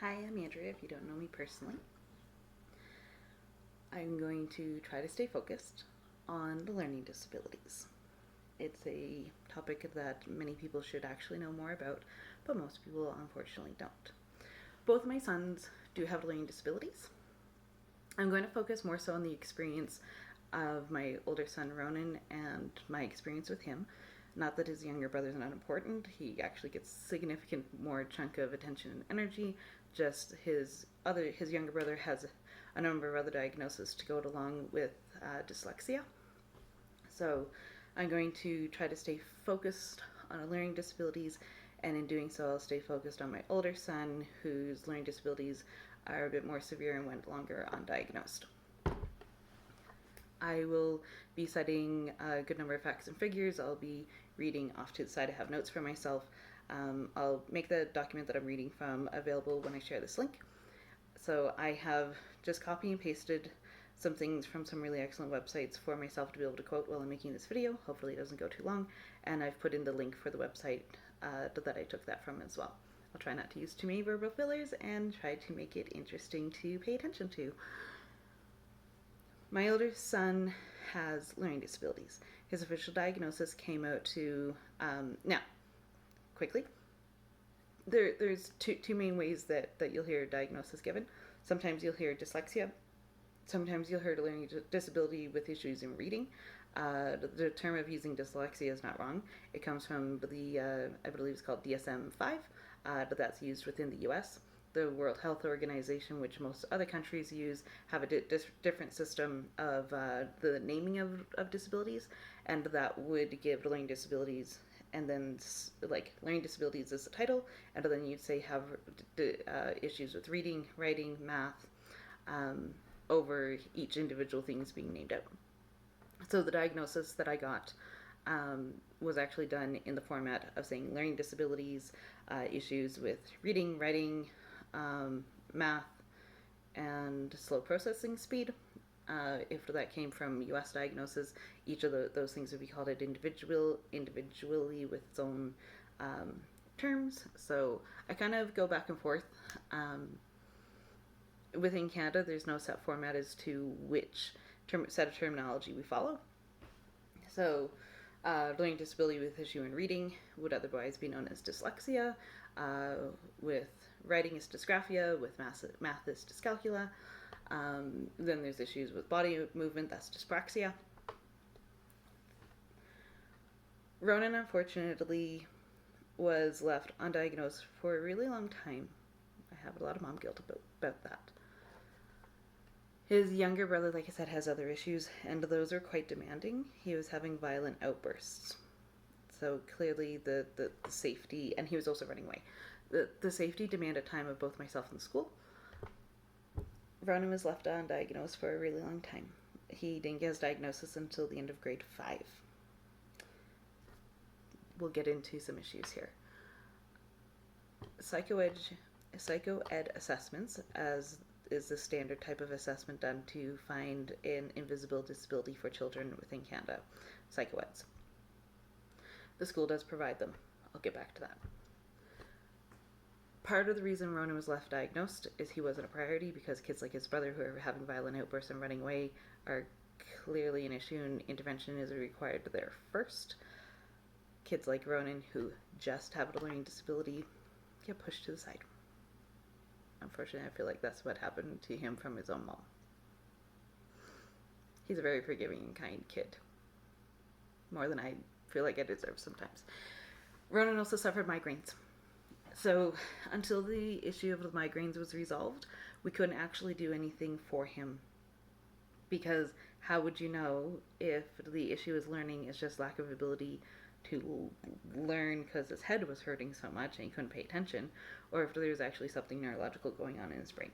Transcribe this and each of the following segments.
Hi, I'm Andrea, if you don't know me personally. I'm going to try to stay focused on the learning disabilities. It's a topic that many people should actually know more about, but most people unfortunately don't. Both my sons do have learning disabilities. I'm going to focus more so on the experience of my older son Ronan and my experience with him. Not that his younger brother is not important. He actually gets significant more chunk of attention and energy. Just his younger brother has a number of other diagnoses to go along with dyslexia. So I'm going to try to stay focused on learning disabilities, and in doing so, I'll stay focused on my older son, whose learning disabilities are a bit more severe and went longer undiagnosed. I will be citing a good number of facts and figures. I'll be reading off to the side. I have notes for myself. I'll make the document that I'm reading from available when I share this link. So I have just copy and pasted some things from some really excellent websites for myself to be able to quote while I'm making this video. Hopefully it doesn't go too long. And I've put in the link for the website that I took that from as well. I'll try not to use too many verbal fillers and try to make it interesting to pay attention to. My older son has learning disabilities. His official diagnosis came out now, quickly. There's two main ways that you'll hear a diagnosis given. Sometimes you'll hear dyslexia. Sometimes you'll hear a learning disability with issues in reading. The term of using dyslexia is not wrong. It comes from I believe it's called DSM-5, but that's used within the US. The World Health Organization, which most other countries use, have a different system of the naming of disabilities, and that would give learning disabilities, and then like learning disabilities is the title, and then you'd say have issues with reading, writing, math, over each individual things being named out. So the diagnosis that I got was actually done in the format of saying learning disabilities, issues with reading, writing, math, and slow processing speed. If that came from US diagnosis, each of those things would be called individually with its own terms. So I kind of go back and forth. Within Canada, there's no set format as to which set of terminology we follow. So learning disability with issue in reading would otherwise be known as dyslexia. With writing is dysgraphia. With math is dyscalculia. Then there's issues with body movement, that's dyspraxia. Ronan, unfortunately, was left undiagnosed for a really long time. I have a lot of mom guilt about that. His younger brother, like I said, has other issues, and those are quite demanding. He was having violent outbursts. So clearly the safety, and he was also running away. The safety demanded time of both myself and the school. Ronan was left undiagnosed for a really long time. He didn't get his diagnosis until the end of grade 5. We'll get into some issues here. Psychoed assessments, as is the standard type of assessment done to find an invisible disability for children within Canada, psychoeds. The school does provide them. I'll get back to that. Part of the reason Ronan was left diagnosed is he wasn't a priority, because kids like his brother who are having violent outbursts and running away are clearly an issue, and intervention is required there first. Kids like Ronan who just have a learning disability get pushed to the side. Unfortunately, I feel like that's what happened to him from his own mom. He's a very forgiving and kind kid. More than I feel like I deserve sometimes. Ronan also suffered migraines. So until the issue of the migraines was resolved, we couldn't actually do anything for him. Because how would you know if the issue is learning is just lack of ability to learn because his head was hurting so much and he couldn't pay attention, or if there was actually something neurological going on in his brain.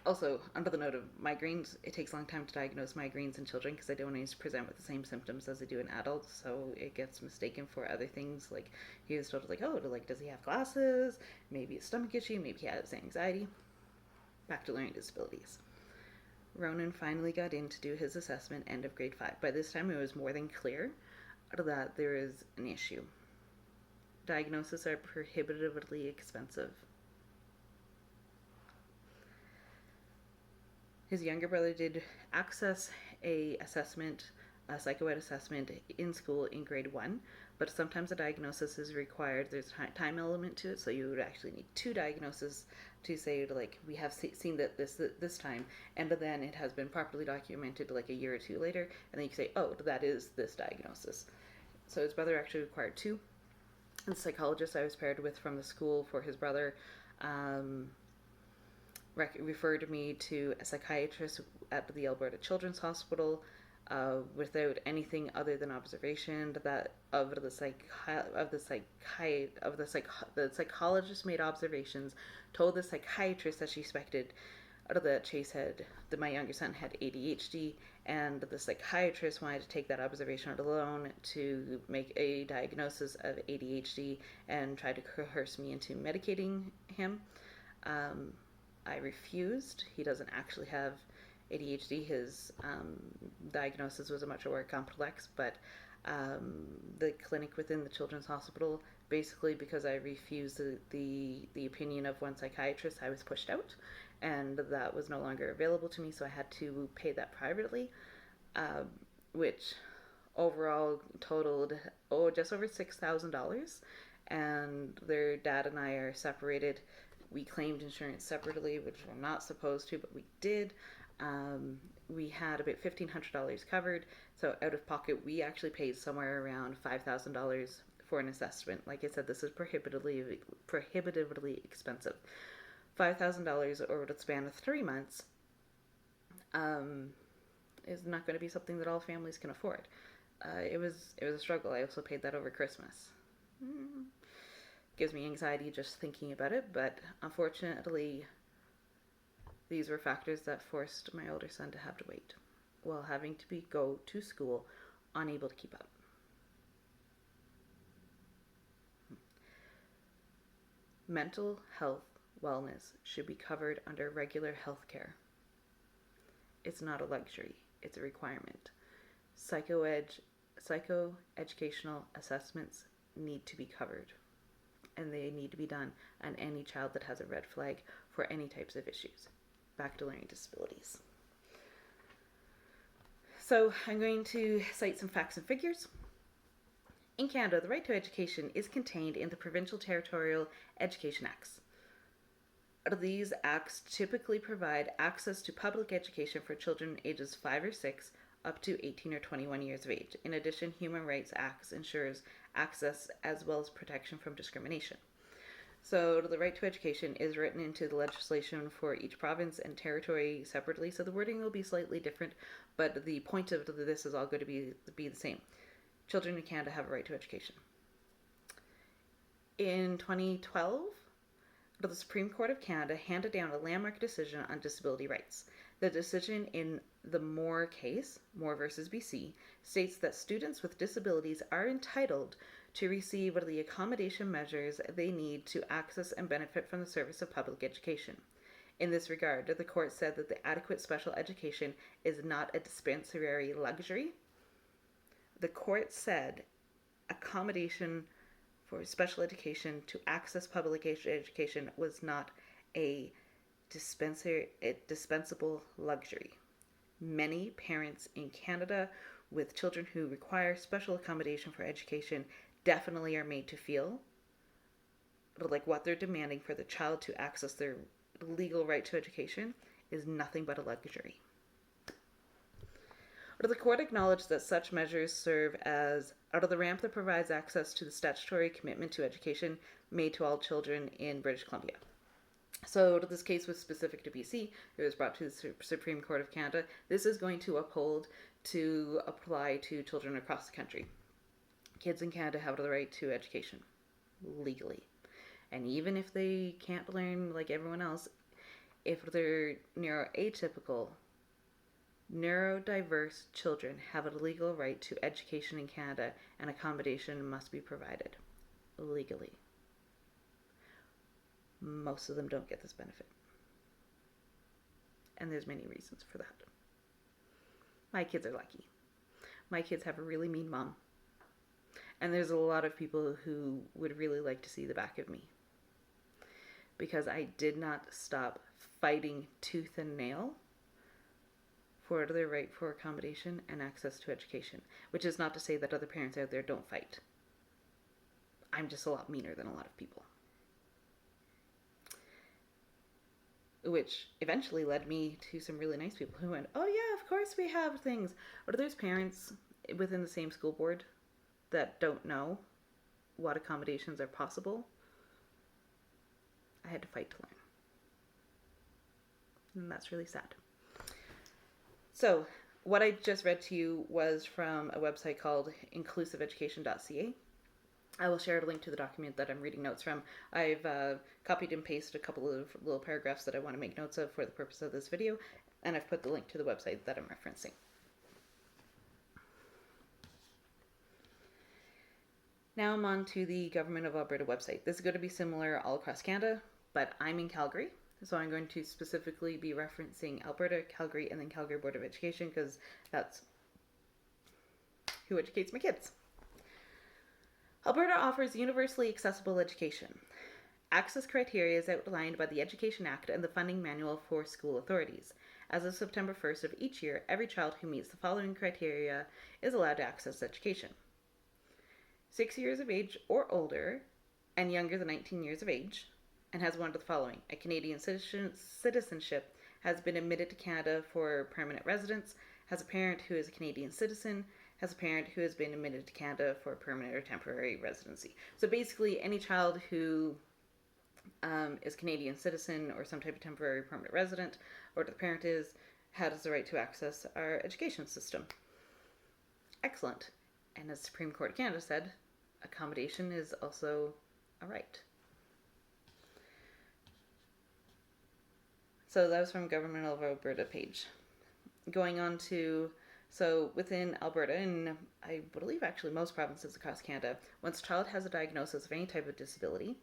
Also, under the note of migraines, it takes a long time to diagnose migraines in children because they don't always present with the same symptoms as they do in adults, so it gets mistaken for other things. Like, he was told, like, oh, like, does he have glasses? Maybe a stomach issue, maybe he has anxiety. Back to learning disabilities. Ronan finally got in to do his assessment end of grade 5. By this time, it was more than clear that there is an issue. diagnoses are prohibitively expensive. His younger brother did access a psychoed assessment in school in grade 1, but sometimes a diagnosis is required. There's a time element to it, so you would actually need 2 diagnoses to say, like, we have seen that this time, and then it has been properly documented like a year or 2 later, and then you can say, oh, that is this diagnosis. So his brother actually required 2. And the psychologist I was paired with from the school for his brother referred me to a psychiatrist at the Alberta Children's Hospital without anything other than observation. That the psychologist made observations, told the psychiatrist that she suspected that my younger son had ADHD, and the psychiatrist wanted to take that observation alone to make a diagnosis of ADHD and try to coerce me into medicating him. I refused. He doesn't actually have ADHD. His diagnosis was much more complex, but the clinic within the Children's Hospital, basically because I refused the opinion of one psychiatrist, I was pushed out, and that was no longer available to me, so I had to pay that privately, which overall totaled just over $6,000, and their dad and I are separated. We claimed insurance separately, which we're not supposed to, but we did. We had about $1,500 covered, so out of pocket we actually paid somewhere around $5,000 for an assessment. Like I said, this is prohibitively expensive. $5,000 over the span of 3 months is not going to be something that all families can afford. It was a struggle. I also paid that over Christmas. Gives me anxiety just thinking about it, but unfortunately these were factors that forced my older son to have to wait while having to go to school unable to keep up. Mental health wellness should be covered under regular health care. It's not a luxury, it's a requirement. Psychoeducational assessments need to be covered, and they need to be done on any child that has a red flag for any types of issues. Back to learning disabilities. So I'm going to cite some facts and figures. In Canada, the right to education is contained in the Provincial Territorial Education Acts. These acts typically provide access to public education for children ages 5 or 6 up to 18 or 21 years of age. In addition, Human Rights Acts ensures access as well as protection from discrimination. So the right to education is written into the legislation for each province and territory separately, so the wording will be slightly different, but the point of this is all going to be the same. Children in Canada have a right to education. In 2012, the Supreme Court of Canada handed down a landmark decision on disability rights. The decision in the Moore case, Moore versus BC, states that students with disabilities are entitled to receive the accommodation measures they need to access and benefit from the service of public education. In this regard, the court said that the adequate special education is not a dispensary luxury. The court said accommodation for special education to access public education was not a dispensable luxury. Many parents in Canada with children who require special accommodation for education definitely are made to feel like what they're demanding for the child to access their legal right to education is nothing but a luxury. The court acknowledged that such measures serve as the ramp that provides access to the statutory commitment to education made to all children in British Columbia. So this case was specific to BC. It was brought to the Supreme Court of Canada. This is going to apply to children across the country. Kids in Canada have the right to education legally. And even if they can't learn like everyone else, if they're neuroatypical, neurodiverse children have a legal right to education in Canada, and accommodation must be provided legally. Most of them don't get this benefit. And there's many reasons for that. My kids are lucky. My kids have a really mean mom. And there's a lot of people who would really like to see the back of me, because I did not stop fighting tooth and nail for their right for accommodation and access to education, which is not to say that other parents out there don't fight. I'm just a lot meaner than a lot of people. Which eventually led me to some really nice people who went, oh yeah, of course we have things. Or there's parents within the same school board that don't know what accommodations are possible. I had to fight to learn. And that's really sad. So, what I just read to you was from a website called inclusiveeducation.ca. I will share a link to the document that I'm reading notes from. I've copied and pasted a couple of little paragraphs that I want to make notes of for the purpose of this video, and I've put the link to the website that I'm referencing. Now I'm on to the Government of Alberta website. This is going to be similar all across Canada, but I'm in Calgary, so I'm going to specifically be referencing Alberta, Calgary, and then Calgary Board of Education, because that's who educates my kids. Alberta offers universally accessible education. Access criteria is outlined by the Education Act and the Funding Manual for School Authorities. As of September 1st of each year, every child who meets the following criteria is allowed to access education. 6 years of age or older and younger than 19 years of age, and has one of the following: a Canadian citizenship, has been admitted to Canada for permanent residence, has a parent who is a Canadian citizen, has a parent who has been admitted to Canada for permanent or temporary residency. So basically, any child who is Canadian citizen or some type of temporary permanent resident, or the parent is, has the right to access our education system. Excellent. And as the Supreme Court of Canada said, accommodation is also a right. So that was from Government of Alberta page. Going on to, so within Alberta, and I believe actually most provinces across Canada, once a child has a diagnosis of any type of disability,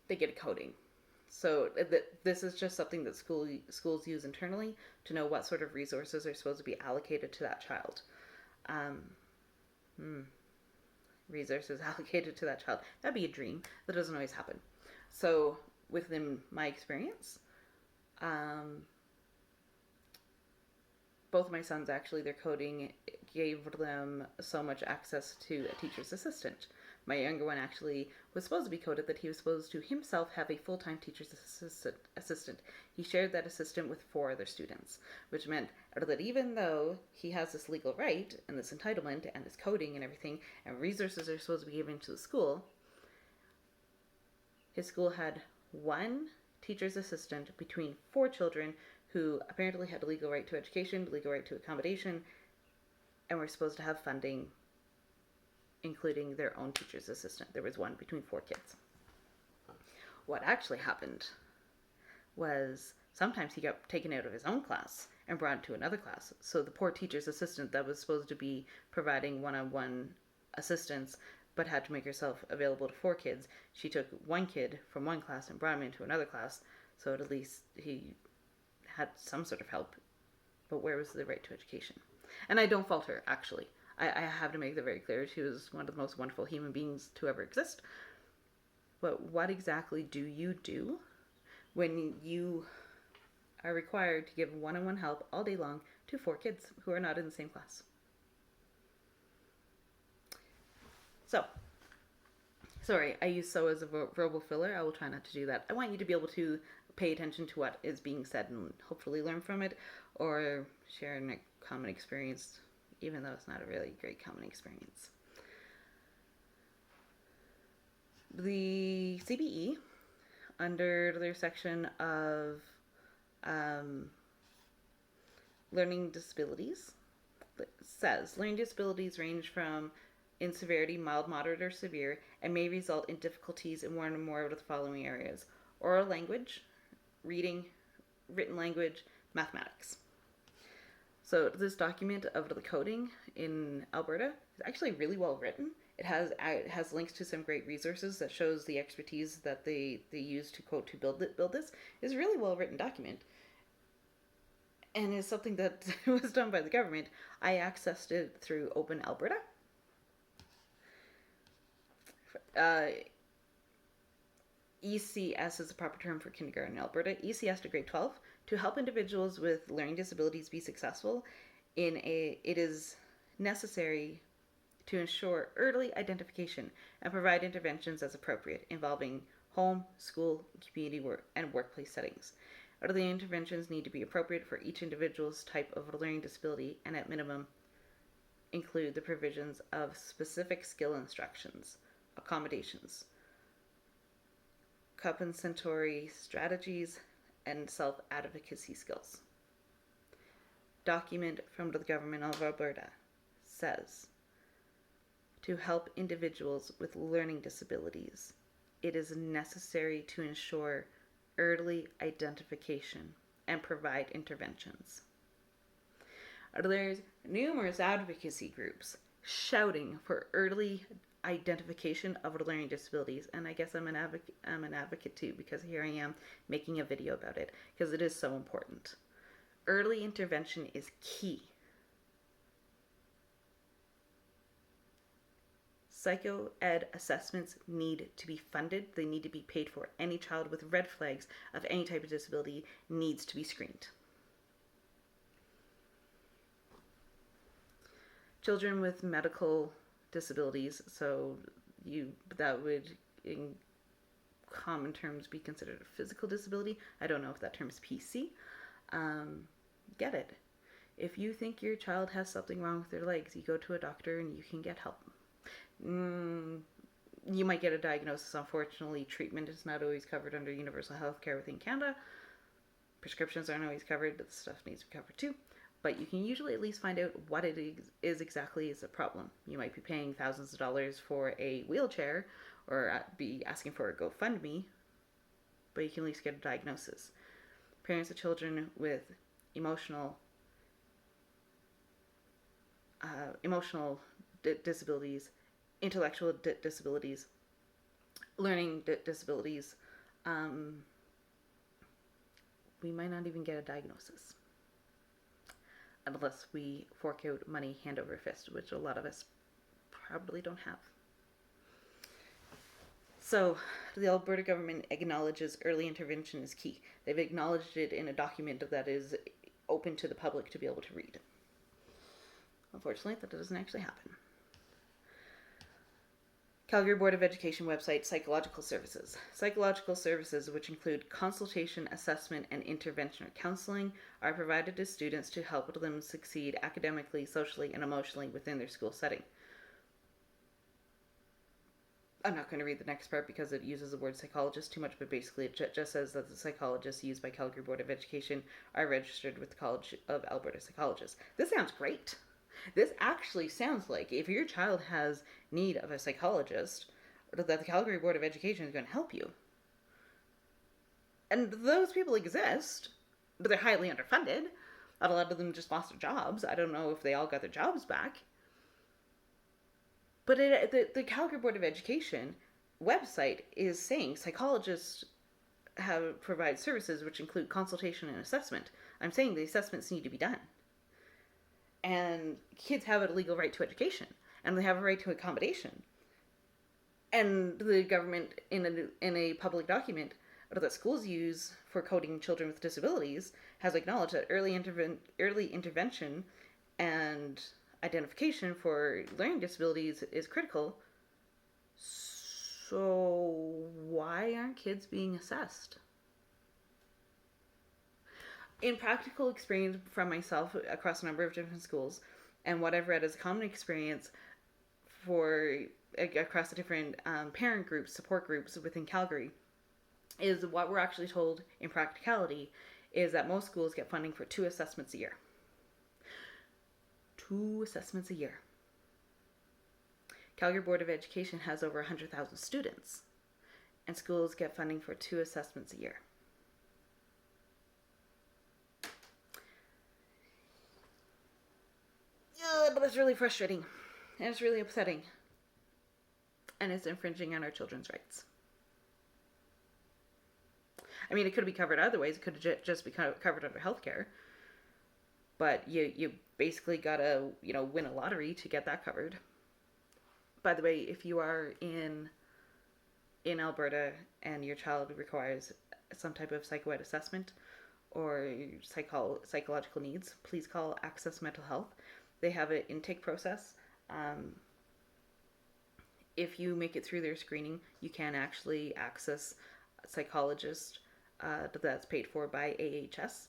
they get a coding. So this is just something that schools use internally to know what sort of resources are supposed to be allocated to that child. Resources allocated to that child. That'd be a dream. That doesn't always happen. So within my experience, both of my sons, actually, their coding gave them so much access to a teacher's assistant. My younger one actually was supposed to be coded that he was supposed to himself have a full-time teacher's assistant. He shared that assistant with 4 other students, which meant that even though he has this legal right and this entitlement and this coding and everything, and resources are supposed to be given to the school, his school had 1 teacher's assistant between 4 children who apparently had a legal right to education, legal right to accommodation, and were supposed to have funding, including their own teacher's assistant. There was 1 between 4 kids. What actually happened was sometimes he got taken out of his own class and brought to another class. So the poor teacher's assistant that was supposed to be providing one-on-one assistance but had to make herself available to 4 kids, she took 1 kid from one class and brought him into another class, so at least he had some sort of help. But where was the right to education? And I don't fault her, actually. I have to make that very clear. She was one of the most wonderful human beings to ever exist. But what exactly do you do when you are required to give one-on-one help all day long to 4 kids who are not in the same class? So, sorry, I use so as a verbal filler. I will try not to do that. I want you to be able to pay attention to what is being said and hopefully learn from it, or share a common experience, even though it's not a really great common experience. The CBE, under their section of learning disabilities, says learning disabilities range from in severity, mild, moderate, or severe, and may result in difficulties in one or more of the following areas: oral language, reading, written language, mathematics. So this document of the coding in Alberta is actually really well written. It has links to some great resources that shows the expertise that they use to quote to build this. It's a really well written document, and is something that was done by the government. I accessed it through Open Alberta, uh, ECS is the proper term for kindergarten in Alberta, ECS to grade 12, to help individuals with learning disabilities be successful it is necessary to ensure early identification and provide interventions as appropriate involving home, school, community work, and workplace settings. Early interventions need to be appropriate for each individual's type of learning disability and at minimum include the provisions of specific skill instructions, accommodations, compensatory strategies, and self-advocacy skills. Document from the Government of Alberta says, to help individuals with learning disabilities, it is necessary to ensure early identification and provide interventions. There's numerous advocacy groups shouting for early identification of learning disabilities, and I guess I'm an advocate too, because here I am making a video about it because it is so important. Early intervention is key. Psycho-ed assessments need to be funded. They need to be paid for. Any child with red flags of any type of disability needs to be screened. Children with medical disabilities, so that would in common terms be considered a physical disability. I don't know if that term is PC. Get it. If you think your child has something wrong with their legs, you go to a doctor and you can get help. You might get a diagnosis. Unfortunately, treatment is not always covered under universal health care within Canada. Prescriptions aren't always covered, but the stuff needs to be covered too. But you can usually at least find out what it is exactly is a problem. You might be paying thousands of dollars for a wheelchair or be asking for a GoFundMe, but you can at least get a diagnosis. Parents of children with emotional disabilities, intellectual disabilities, learning disabilities, we might not even get a diagnosis unless we fork out money hand over fist, which a lot of us probably don't have. So the Alberta government acknowledges early intervention is key. They've acknowledged it in a document that is open to the public to be able to read. Unfortunately, that doesn't actually happen. Calgary Board of Education website, Psychological Services. Psychological services, which include consultation, assessment, and intervention or counseling, are provided to students to help them succeed academically, socially, and emotionally within their school setting. I'm not going to read the next part because it uses the word psychologist too much, but basically it just says that the psychologists used by Calgary Board of Education are registered with the College of Alberta Psychologists. This sounds great. This actually sounds like if your child has need of a psychologist, that the Calgary Board of Education is going to help you. And those people exist, but they're highly underfunded. A lot of them just lost their jobs. I don't know if they all got their jobs back. But the Calgary Board of Education website is saying psychologists provide services which include consultation and assessment. I'm saying the assessments need to be done. And kids have a legal right to education, and they have a right to accommodation. And the government, in a public document that schools use for coding children with disabilities, has acknowledged that early intervention and identification for learning disabilities is critical. So why aren't kids being assessed? In practical experience from myself across a number of different schools, and what I've read as a common experience across the different parent groups, support groups within Calgary, is what we're actually told in practicality is that most schools get funding for 2 assessments a year. 2 assessments a year. Calgary Board of Education has over 100,000 students, and schools get funding for 2 assessments a year. But it's really frustrating, and it's really upsetting, and it's infringing on our children's rights. I mean, it could be covered other ways. It could just be covered under healthcare, but you basically gotta win a lottery to get that covered. By the way, if you are in in Alberta and your child requires some type of psychoed assessment or psychological needs, please call Access Mental Health. They have an intake process. If you make it through their screening, you can actually access a psychologist that's paid for by AHS,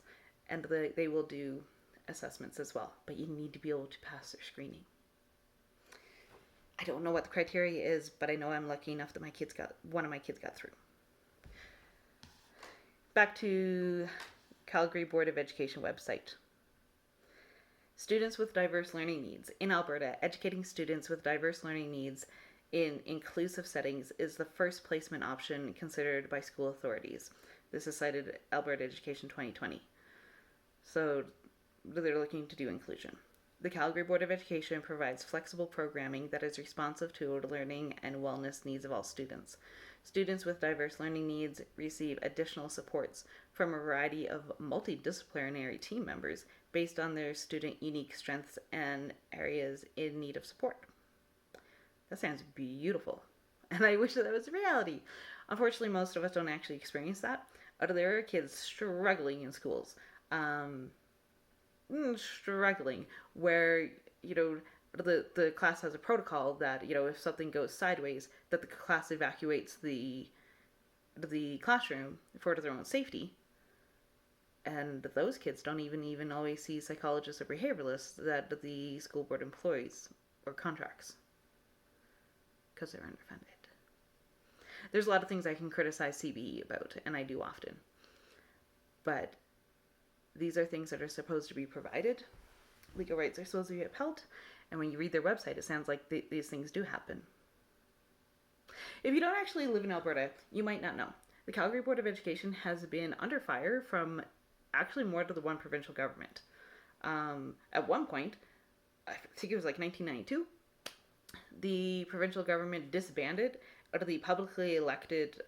and they will do assessments as well. But you need to be able to pass their screening. I don't know what the criteria is, but I know I'm lucky enough that one of my kids got through. Back to Calgary Board of Education website. Students with diverse learning needs. In Alberta, educating students with diverse learning needs in inclusive settings is the first placement option considered by school authorities. This is cited Alberta Education 2020. So they're looking to do inclusion. The Calgary Board of Education provides flexible programming that is responsive to the learning and wellness needs of all students. Students with diverse learning needs receive additional supports from a variety of multidisciplinary team members based on their student unique strengths and areas in need of support. That sounds beautiful, and I wish that was reality. Unfortunately, most of us don't actually experience that. There are kids struggling in schools. Struggling where the class has a protocol that if something goes sideways, that the class evacuates the classroom for their own safety, and those kids don't even always see psychologists or behavioralists that the school board employs or contracts because they're underfunded. There's a lot of things I can criticize CBE about, and I do often, but these are things that are supposed to be provided. Legal rights are supposed to be upheld. And when you read their website, it sounds like these things do happen. If you don't actually live in Alberta, you might not know. The Calgary Board of Education has been under fire from actually more than one provincial government. At one point, I think it was like 1992, the provincial government disbanded out of the publicly elected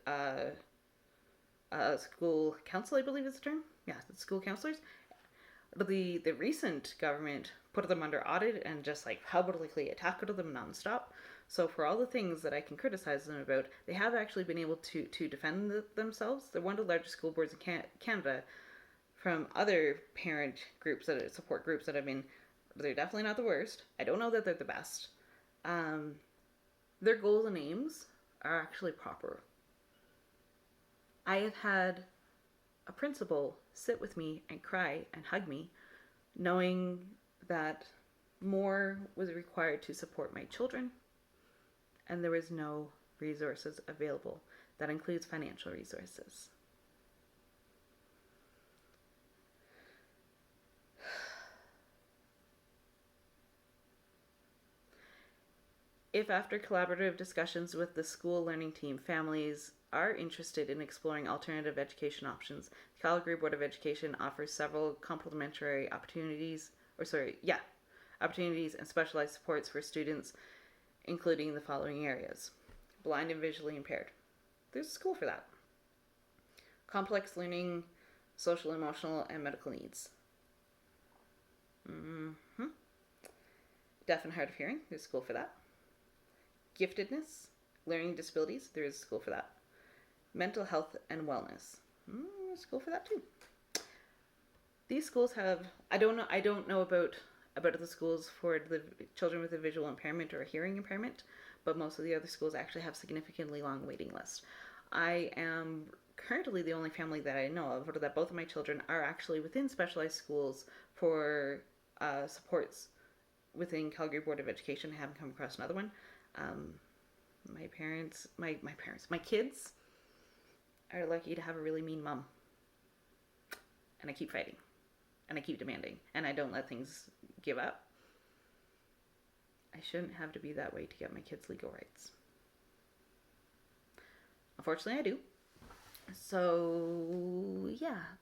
school council, I believe is the term. Yeah, the school counselors. The recent government put them under audit and just publicly attacked them nonstop. So for all the things that I can criticize them about, they have actually been able to defend themselves. They're one of the largest school boards in Canada. From other parent groups support groups that have been, they're definitely not the worst. I don't know that they're the best. Their goals and aims are actually proper. I have had a principal sit with me and cry and hug me, knowing that more was required to support my children, and there was no resources available. That includes financial resources. If after collaborative discussions with the school learning team, families are interested in exploring alternative education options, the Calgary Board of Education offers several complementary opportunities and specialized supports for students, including the following areas. Blind and visually impaired. There's a school for that. Complex learning, social, emotional, and medical needs. Deaf and hard of hearing. There's a school for that. Giftedness, learning disabilities. There is a school for that. Mental health and wellness. There's a school for that too. These schools have, I don't know about the schools for the children with a visual impairment or a hearing impairment, but most of the other schools actually have significantly long waiting lists. I am currently the only family that I know of that both of my children are actually within specialized schools for supports within Calgary Board of Education. I haven't come across another one. My kids are lucky to have a really mean mom. And I keep fighting. And I keep demanding. And I don't let things give up. I shouldn't have to be that way to get my kids legal rights. Unfortunately, I do. So, yeah.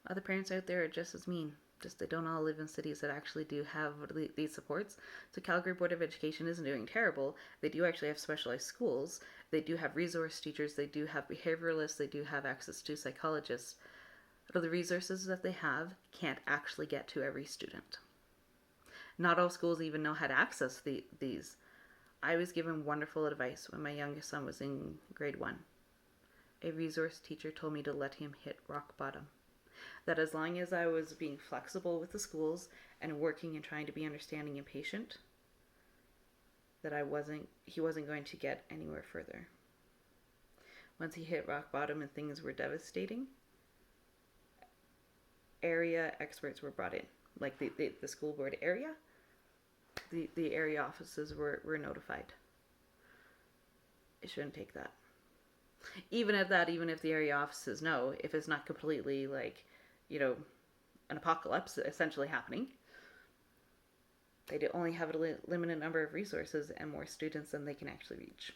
Other parents out there are just as mean. Just they don't all live in cities that actually do have these supports. So Calgary Board of Education isn't doing terrible. They do actually have specialized schools. They do have resource teachers. They do have behavioralists. They do have access to psychologists. But the resources that they have can't actually get to every student. Not all schools even know how to access these. I was given wonderful advice when my youngest son was in grade 1. A resource teacher told me to let him hit rock bottom. That as long as I was being flexible with the schools and working and trying to be understanding and patient, that he wasn't going to get anywhere further. Once he hit rock bottom and things were devastating, area experts were brought in. Like the school board area, the area offices were notified. It shouldn't take that. Even at that, even if the area offices know, if it's not completely like, an apocalypse essentially happening, they only have a limited number of resources and more students than they can actually reach.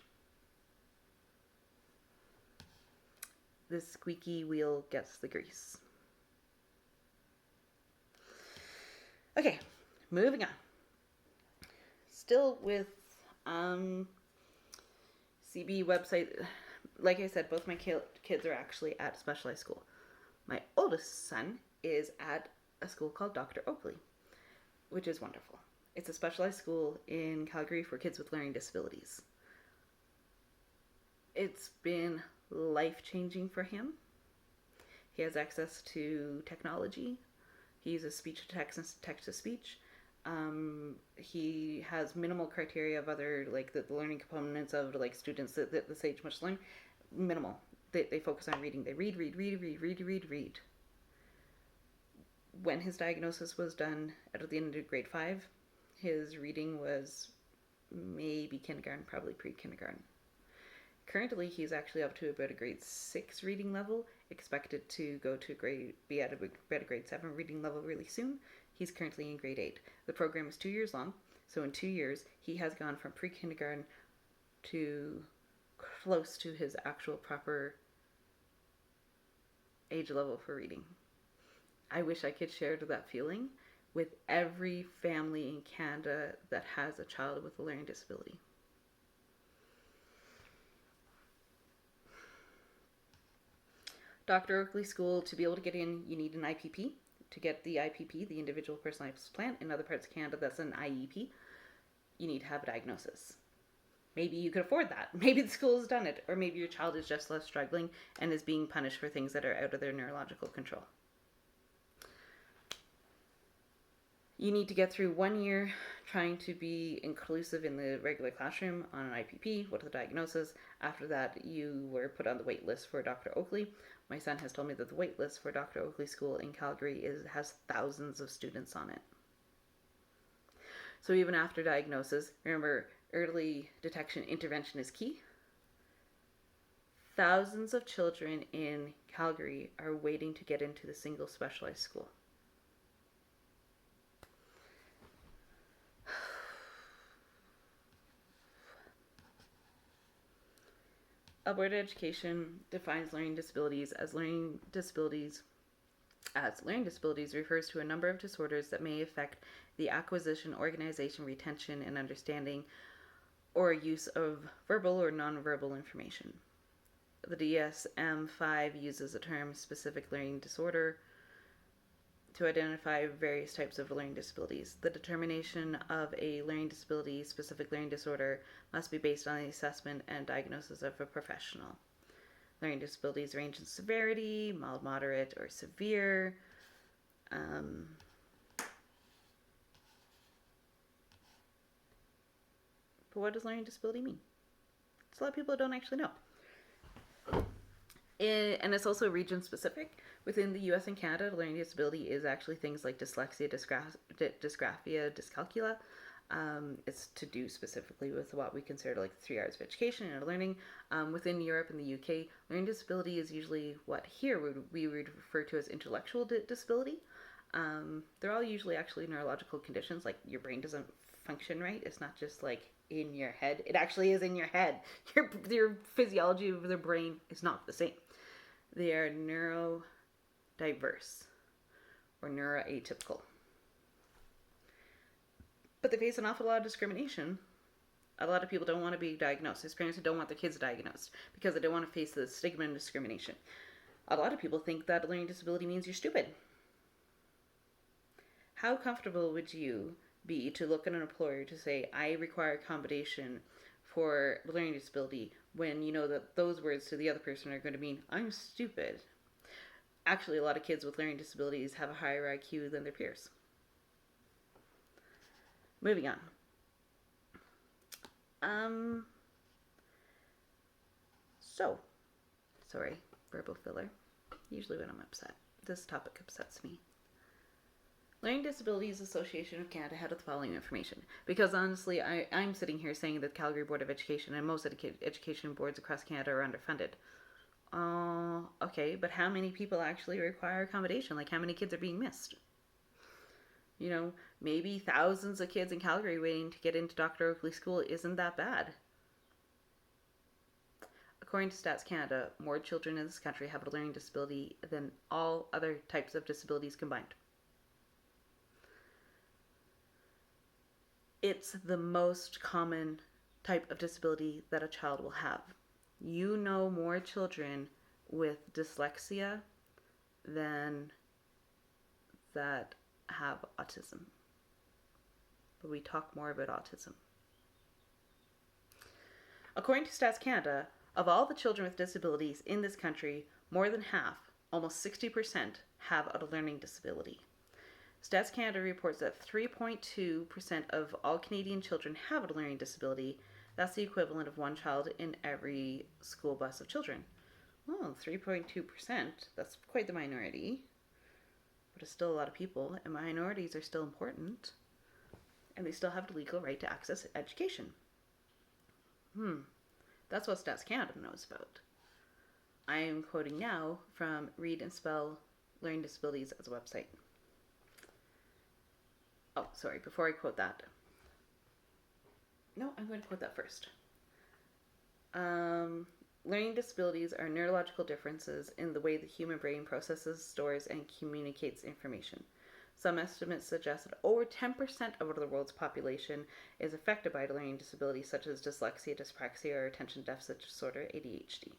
This squeaky wheel gets the grease. Okay, moving on. Still with CB website. Like I said, both my kids are actually at specialized school. My oldest son is at a school called Dr. Oakley, which is wonderful. It's a specialized school in Calgary for kids with learning disabilities. It's been life-changing for him. He has access to technology. He uses speech to text and text to speech. He has minimal criteria of other, like the learning components of like students that this age must learn. Minimal. They focus on reading. They read. When his diagnosis was done at the end of grade 5, his reading was maybe kindergarten, probably pre-kindergarten. Currently, he's actually up to about a grade 6 reading level, expected to go to be at a grade 7 reading level really soon. He's currently in grade 8. The program is 2 years long, so in 2 years, he has gone from pre-kindergarten to close to his actual proper age level for reading. I wish I could share that feeling with every family in Canada that has a child with a learning disability. Dr. Oakley School, to be able to get in, you need an IPP. To get the IPP, the Individual Personalized Plan, in other parts of Canada, that's an IEP. You need to have a diagnosis. Maybe you could afford that. Maybe the school has done it. Or maybe your child is just less struggling and is being punished for things that are out of their neurological control. You need to get through 1 year trying to be inclusive in the regular classroom on an IPP with the diagnosis. After that, you were put on the wait list for Dr. Oakley. My son has told me that the wait list for Dr. Oakley School in Calgary has thousands of students on it. So even after diagnosis, remember, early detection intervention is key. Thousands of children in Calgary are waiting to get into the single specialized school. Alberta Education defines learning disabilities as learning disabilities refers to a number of disorders that may affect the acquisition, organization, retention, and understanding or use of verbal or nonverbal information. The DSM-5 uses the term specific learning disorder to identify various types of learning disabilities. The determination of a learning disability, specific learning disorder, must be based on the assessment and diagnosis of a professional. Learning disabilities range in severity, mild, moderate, or severe. But what does learning disability mean? It's a lot of people don't actually know. And it's also region specific. Within the US and Canada, learning disability is actually things like dyslexia, dysgraphia, dyscalculia. It's to do specifically with what we consider like 3 hours of education and learning. Within Europe and the UK, learning disability is usually what here we would refer to as intellectual disability. They're all usually actually neurological conditions, like your brain doesn't function right. It's not just like in your head. It actually is in your head. Your physiology of the brain is not the same. They are neurodiverse or neuroatypical. But they face an awful lot of discrimination. A lot of people don't want to be diagnosed. There's parents who don't want their kids diagnosed because they don't want to face the stigma and discrimination. A lot of people think that learning disability means you're stupid. How comfortable would you be to look at an employer to say, I require accommodation for learning disability, when you know that those words to the other person are going to mean, I'm stupid. Actually, a lot of kids with learning disabilities have a higher IQ than their peers. Moving on. Sorry, verbal filler. Usually when I'm upset. This topic upsets me. Learning Disabilities Association of Canada had the following information. Because honestly, I'm sitting here saying that Calgary Board of Education and most education boards across Canada are underfunded. Okay, but how many people actually require accommodation? Like, how many kids are being missed? You know, maybe thousands of kids in Calgary waiting to get into Dr. Oakley School isn't that bad. According to Stats Canada, more children in this country have a learning disability than all other types of disabilities combined. It's the most common type of disability that a child will have. You know more children with dyslexia than that have autism. But we talk more about autism. According to Stats Canada, of all the children with disabilities in this country, more than half, almost 60%, have a learning disability. Stats Canada reports that 3.2% of all Canadian children have a learning disability. That's the equivalent of one child in every school bus of children. Oh, 3.2%. That's quite the minority. But it's still a lot of people, and minorities are still important. And they still have the legal right to access education. That's what Stats Canada knows about. I am quoting now from Read and Spell Learning Disabilities as a website. Oh, sorry, before I quote that. No, I'm going to quote that first. Learning disabilities are neurological differences in the way the human brain processes, stores, and communicates information. Some estimates suggest that over 10% of the world's population is affected by a learning disability such as dyslexia, dyspraxia, or attention deficit disorder, ADHD.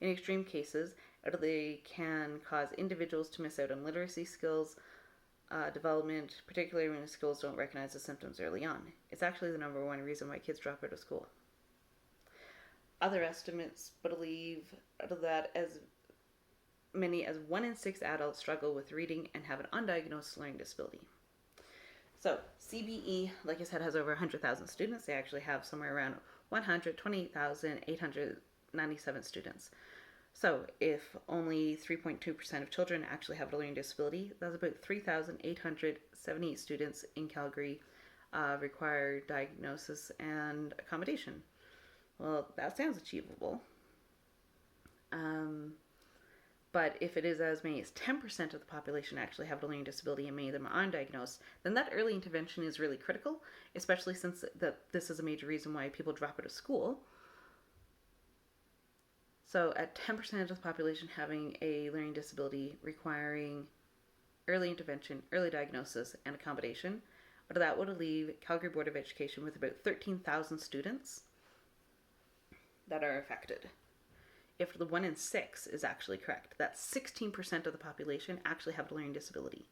In extreme cases, they can cause individuals to miss out on literacy skills, development, particularly when schools don't recognize the symptoms early on. It's actually the number one reason why kids drop out of school. Other estimates believe that as many as 1 in 6 adults struggle with reading and have an undiagnosed learning disability. So, CBE, like I said, has over 100,000 students. They actually have somewhere around 128,897 students. So, if only 3.2% of children actually have a learning disability, that's about 3,878 students in Calgary require diagnosis and accommodation. Well, that sounds achievable. But if it is as many as 10% of the population actually have a learning disability and many of them are undiagnosed, then that early intervention is really critical, especially since this is a major reason why people drop out of school. So at 10% of the population having a learning disability requiring early intervention, early diagnosis, and accommodation, that would leave Calgary Board of Education with about 13,000 students that are affected. If the 1 in 6 is actually correct, that's 16% of the population actually have a learning disability.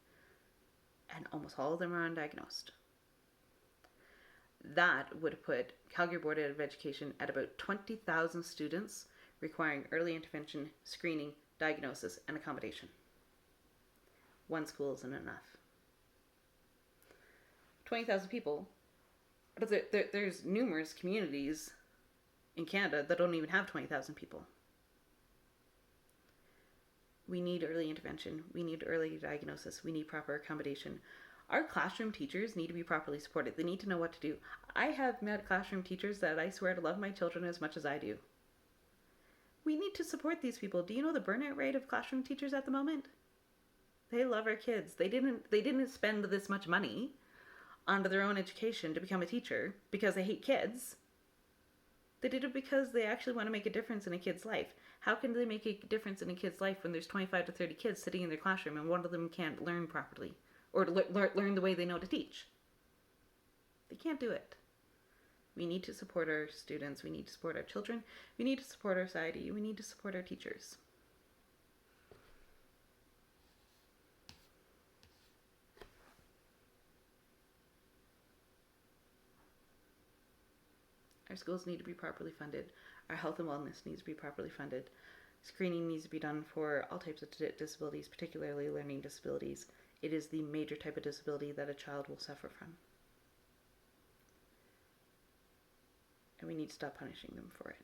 And almost all of them are undiagnosed. That would put Calgary Board of Education at about 20,000 students requiring early intervention, screening, diagnosis, and accommodation. One school isn't enough. 20,000 people, but there's numerous communities in Canada that don't even have 20,000 people. We need early intervention. We need early diagnosis. We need proper accommodation. Our classroom teachers need to be properly supported. They need to know what to do. I have met classroom teachers that I swear to love my children as much as I do. We need to support these people. Do you know the burnout rate of classroom teachers at the moment? They love our kids. They didn't spend this much money onto their own education to become a teacher because they hate kids. They did it because they actually want to make a difference in a kid's life. How can they make a difference in a kid's life when there's 25 to 30 kids sitting in their classroom and one of them can't learn properly or learn the way they know to teach? They can't do it. We need to support our students. We need to support our children. We need to support our society. We need to support our teachers. Our schools need to be properly funded. Our health and wellness needs to be properly funded. Screening needs to be done for all types of disabilities, particularly learning disabilities. It is the major type of disability that a child will suffer from. And we need to stop punishing them for it.